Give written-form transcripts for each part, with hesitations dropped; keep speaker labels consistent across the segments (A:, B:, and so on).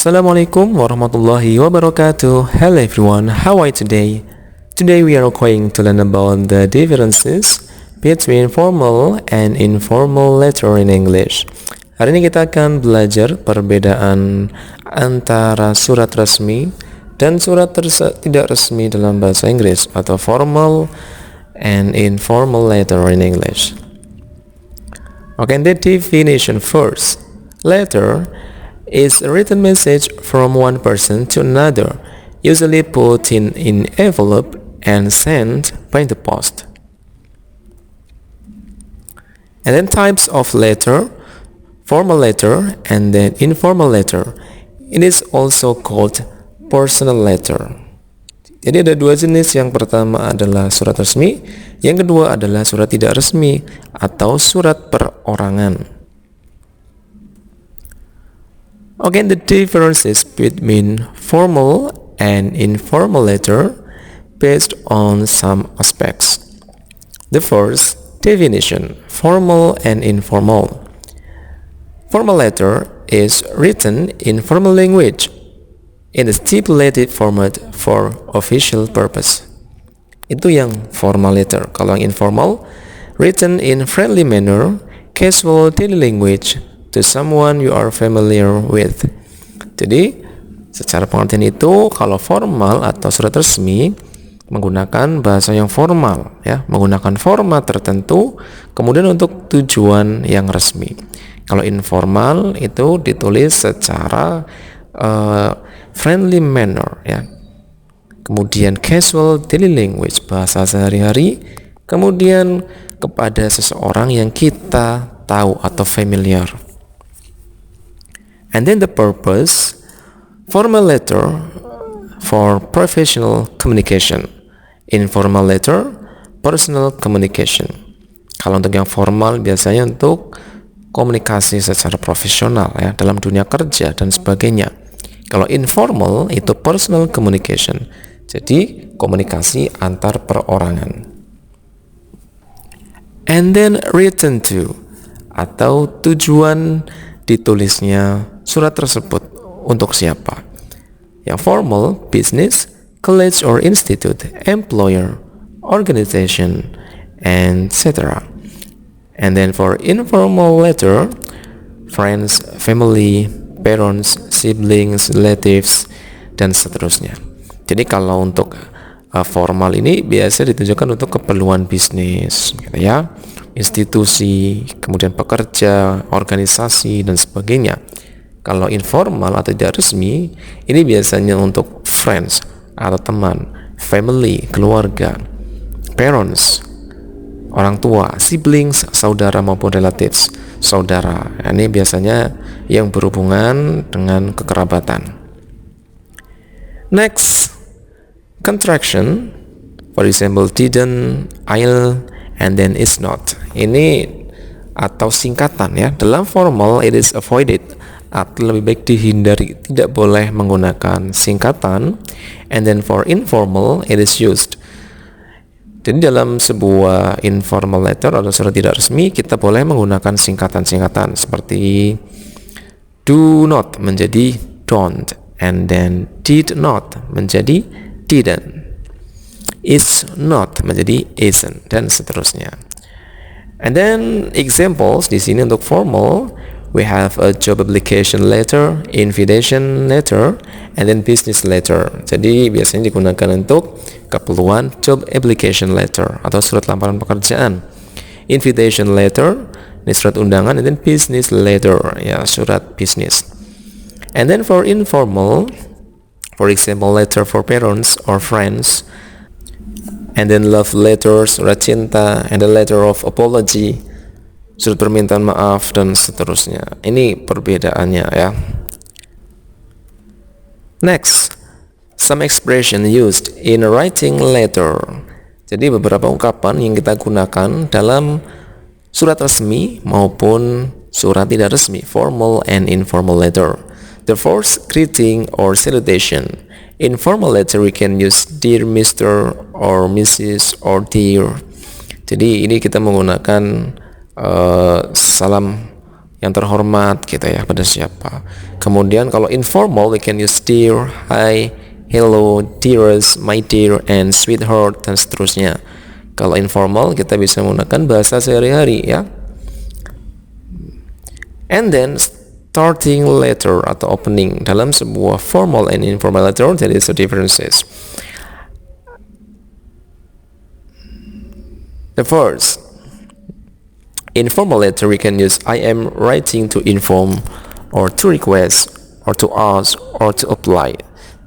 A: Assalamualaikum warahmatullahi wabarakatuh. Hello everyone, how are you today? Today we are going to learn about the differences between formal and informal letter in English. Hari ini kita akan belajar perbedaan antara surat resmi dan surat tidak resmi dalam bahasa Inggris atau formal and informal letter in English. Okay, the definition first. Letter is a written message from one person to another, usually put in envelope and sent by the post. And then types of letter, formal letter and then informal letter. It is also called personal letter. Jadi ada dua jenis, yang pertama adalah surat resmi, yang kedua adalah surat tidak resmi atau surat perorangan. Again, the differences between formal and informal letter based on some aspects. The first definition, formal and informal. Formal letter is written in formal language in a stipulated format for official purpose. Itu yang formal letter. Kalau yang informal, written in friendly manner, casual daily language to someone you are familiar with. Jadi, secara pengertian itu, kalau formal atau surat resmi menggunakan bahasa yang formal, ya, menggunakan format tertentu, kemudian untuk tujuan yang resmi. Kalau informal itu ditulis secara friendly manner, ya. Kemudian casual daily language, bahasa sehari-hari, kemudian kepada seseorang yang kita tahu atau familiar. And then the purpose, formal letter for professional communication, informal letter, personal communication. Kalau untuk yang formal biasanya untuk komunikasi secara profesional, ya, dalam dunia kerja dan sebagainya. Kalau informal itu personal communication, jadi komunikasi antar perorangan. And then written to, atau tujuan ditulisnya surat tersebut untuk siapa. Yang formal, business, college or institute, employer, organization, etc. And then for informal letter, friends, family, parents, siblings, relatives, dan seterusnya. Jadi kalau untuk formal ini biasa ditujukan untuk keperluan bisnis, gitu ya, institusi, kemudian pekerja, organisasi, dan sebagainya. Kalau informal atau tidak resmi, ini biasanya untuk friends atau teman, family, keluarga, parents, orang tua, siblings, saudara maupun relatives, saudara. Ini biasanya yang berhubungan dengan kekerabatan. Next, contraction, for example, didn't, I'll, and then is not. Ini atau singkatan, ya. Dalam formal it is avoided, atau lebih baik dihindari, tidak boleh menggunakan singkatan. And then for informal it is used. Jadi dalam sebuah informal letter atau surat tidak resmi kita boleh menggunakan singkatan-singkatan seperti do not menjadi don't, and then did not menjadi didn't, is not menjadi isn't, dan seterusnya. And then examples di sini untuk formal, we have a job application letter, invitation letter, and then business letter. Jadi biasanya digunakan untuk keperluan job application letter atau surat lamaran pekerjaan. Invitation letter, ini surat undangan, and then business letter, ya, surat bisnis. And then for informal, for example, letter for parents or friends, and then love letter, surat cinta, and the letter of apology, surat permintaan maaf, dan seterusnya. Ini perbedaannya, ya. Next, some expression used in writing letter. Jadi beberapa ungkapan yang kita gunakan dalam surat resmi maupun surat tidak resmi, formal and informal letter. The first, greeting or salutation. In formal letter we can use dear Mr. or Mrs. or dear. Jadi ini kita menggunakan salam yang terhormat gitu ya, pada siapa. Kemudian kalau informal we can use dear, hi, hello, dearest, my dear, and sweetheart, dan seterusnya. Kalau informal kita bisa menggunakan bahasa sehari-hari ya. And then starting letter atau opening dalam sebuah formal and informal letter, there is a differences. The first, informal letter we can use I am writing to inform or to request or to ask or to apply.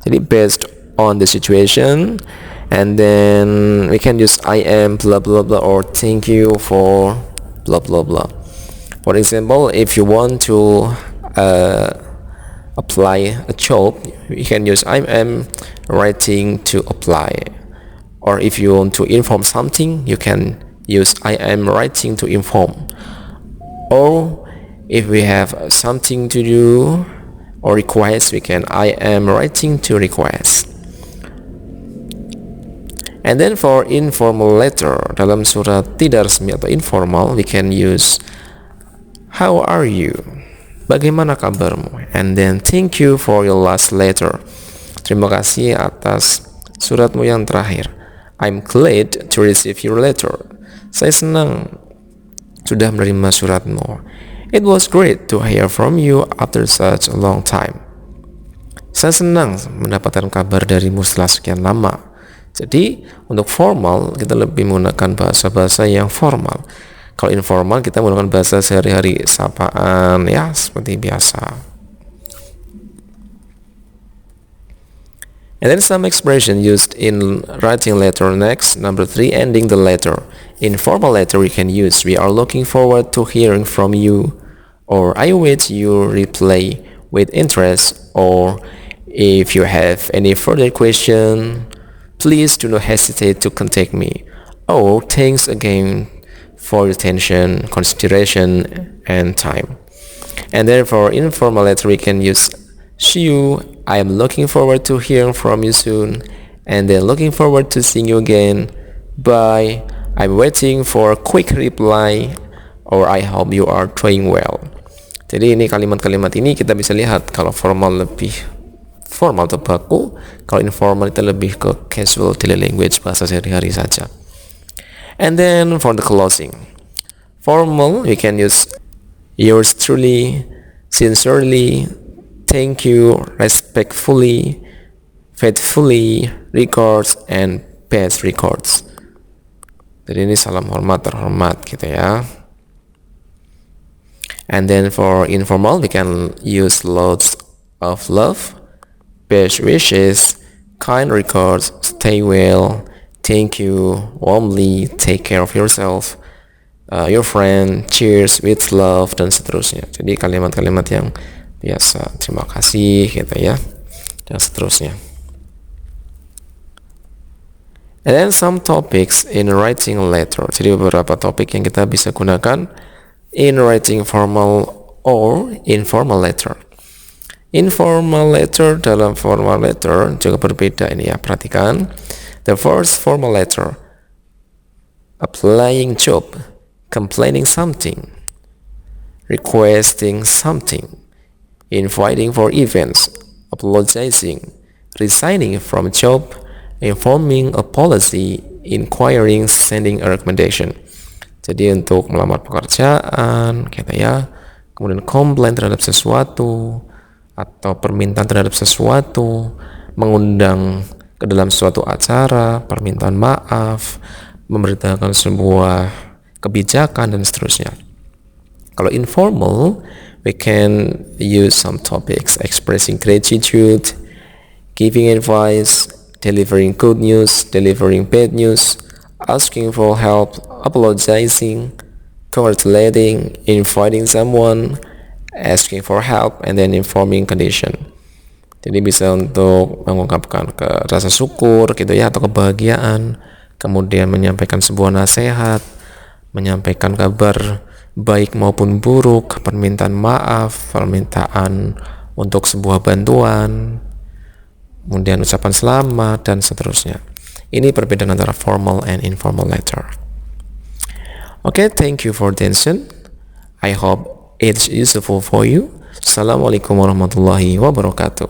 A: Jadi based on the situation, and then we can use I am blah blah blah or thank you for blah blah blah. For example, if you want to apply a job, you can use I am writing to apply. Or if you want to inform something, you can use I am writing to inform. Or if we have something to do or request, we can I am writing to request. And then for informal letter, dalam surat tidak resmi atau informal, we can use how are you? Bagaimana kabarmu? And then thank you for your last letter. Terima kasih atas suratmu yang terakhir. I'm glad to receive your letter. Saya senang sudah menerima suratmu. It was great to hear from you after such a long time. Saya senang mendapatkan kabar darimu setelah sekian lama. Jadi untuk formal kita lebih menggunakan bahasa-bahasa yang formal. Kalau informal kita menggunakan bahasa sehari-hari, sapaan ya seperti biasa. And then some expression used in writing letter. Next, number 3, ending the letter. In formal letter we can use we are looking forward to hearing from you, or I await your reply with interest, or if you have any further question, please do not hesitate to contact me. Oh, thanks again for your attention, consideration, and time. And therefore, informal letter we can use see you, I am looking forward to hearing from you soon, and then looking forward to seeing you again. Bye. I'm waiting for a quick reply, or I hope you are doing well. Jadi ini kalimat-kalimat ini kita bisa lihat kalau formal lebih formal atau baku, kalau informal itu lebih ke casual daily language, bahasa sehari-hari saja. And then for the closing, formal we can use yours truly, sincerely, thank you, respectfully, faithfully, regards, and best regards. Jadi ini salam hormat, terhormat gitu ya. And then for informal we can use lots of love, best wishes, kind regards, stay well, thank you, warmly, take care of yourself, your friend, cheers, with love, dan seterusnya. Jadi kalimat-kalimat yang biasa, terima kasih gitu ya, dan seterusnya. And then some topics in writing a letter. Jadi beberapa topik yang kita bisa gunakan in writing formal or informal letter. Informal letter dalam formal letter juga berbeda ini ya, perhatikan. The first formal letter, applying job, complaining something, requesting something, inviting for events, apologizing, resigning from a job, informing a policy, inquiring, sending a recommendation. Jadi untuk melamar pekerjaan gitu ya, kemudian komplain terhadap sesuatu atau permintaan terhadap sesuatu, mengundang ke dalam suatu acara, permintaan maaf, memberitakan sebuah kebijakan, dan seterusnya. Kalau informal, we can use some topics expressing gratitude, giving advice, delivering good news, delivering bad news, asking for help, apologizing, congratulating, inviting someone, asking for help, and then informing condition. Jadi bisa untuk mengungkapkan rasa syukur gitu ya, atau kebahagiaan, kemudian menyampaikan sebuah nasihat, menyampaikan kabar baik maupun buruk, permintaan maaf, permintaan untuk sebuah bantuan, kemudian ucapan selamat, dan seterusnya. Ini perbedaan antara formal and informal letter. Okay, thank you for attention. I hope it's useful for you. Assalamualaikum warahmatullahi wabarakatuh.